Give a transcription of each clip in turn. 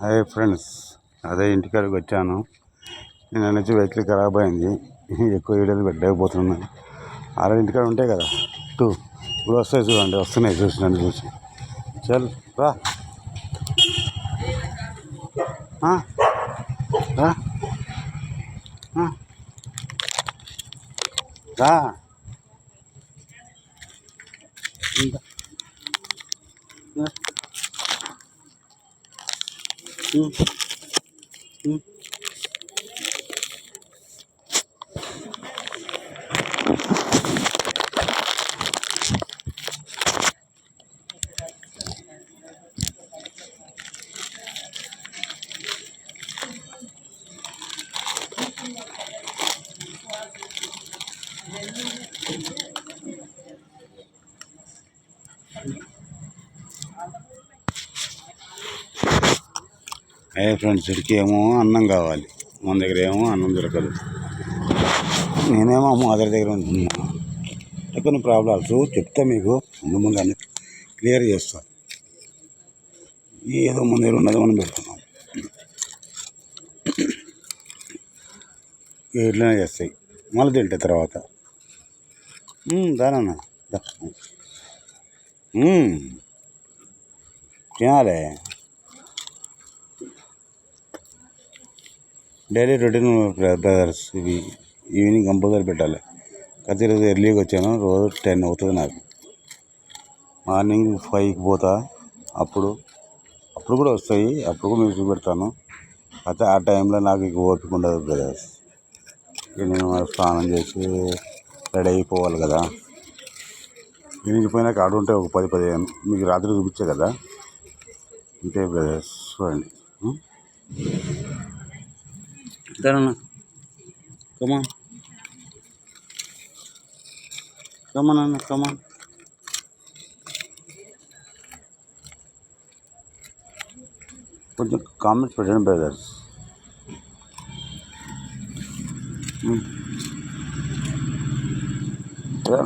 Hi friends, అదే ఇంటికాడికి వచ్చాను. నేను నుంచి వెహికల్ ఖరాబ్ అయింది. ఎక్కువ వీడియోలు పెట్టలేకపోతున్నాను. ఆల్రెడీ ఇంటికాడ ఉంటాయి కదా ఇప్పుడు వస్తాయి చూడండి, వస్తున్నాయి చూసినండి చూసి చల్ రా రా రా అయ్యే ఫ్రెండ్స్, ఇక్కడికి ఏమో అన్నం కావాలి, మన దగ్గర ఏమో అన్నం దొరకదు. నేనేమో మా మదర్ దగ్గర ఉంటున్నాను. కొన్ని ప్రాబ్లమ్స్ చెప్తా మీకు ముందు అన్ని క్లియర్ చేస్తా. ఏదో మన దగ్గర ఉన్నది మనం పెడుతున్నాం, ఇట్లనే చేస్తాయి మళ్ళీ తింటే తర్వాత. దానన్నా తినాలి. డైలీ రొటీన్ బ్రదర్స్, ఇవి ఈవినింగ్ కంపల్సరీ పెట్టాలి. ప్రతి రోజు ఎర్లీగా వచ్చాను, రోజు 10 అవుతుంది నాకు. మార్నింగ్ 5కి పోతా, అప్పుడు కూడా వస్తాయి, అప్పుడు కూడా మ్యూజిక్ పెడతాను. అయితే ఆ టైంలో నాకు ఇక ఓపిక ఉండదు బ్రదర్స్. నేను స్నానం చేసి రెడీ అయిపోవాలి కదా. ఈవినింగ్ పోయినాక ఆడుంటే ఒక 10-15 మీకు రాత్రి చూపించే కదా. అంతే బ్రదర్స్, చూడండి. కమాన్ అన్న, కమాన్. కొంచెం కామెంట్స్ పెట్టండి బ్రదర్స్.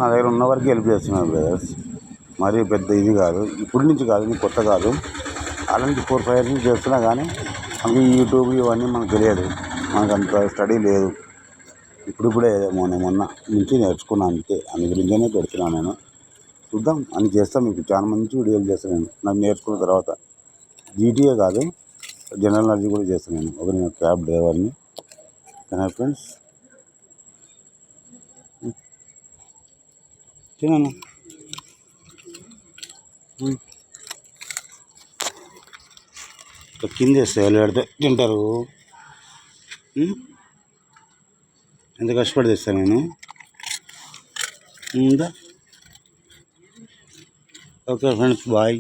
నా దగ్గర ఉన్న వరకు హెల్ప్ చేస్తున్నాను బ్రదర్స్. మరీ పెద్ద ఇది కాదు, ఇప్పటి నుంచి కాదు, ఇది కొత్త కాదు. అలాంటి 4-5 years నుంచి చేస్తున్నా, కానీ మనకి యూట్యూబ్ ఇవన్నీ మనకు తెలియదు, మనకు అంత స్టడీ లేదు. ఇప్పుడే మొన్న నుంచి నేర్చుకున్నాను, అంతే. అందు గురించే పెడుతున్నాను నేను. చూద్దాం, అని చేస్తాను. మీకు చాలా మంచి వీడియోలు చేస్తాను నేను. నాకు నేర్చుకున్న తర్వాత జీటీఏ కాదు, జనరల్ నాలెడ్జ్ కూడా చేస్తాను నేను. నేను క్యాబ్ డ్రైవర్ని. కానీ ఫ్రెండ్స్, తిన్నాను. కింద వేస్తే వాళ్ళు పెడితే తింటారు. ఎంత కష్టపడి తెస్తాను నేను. Okay friends, bye.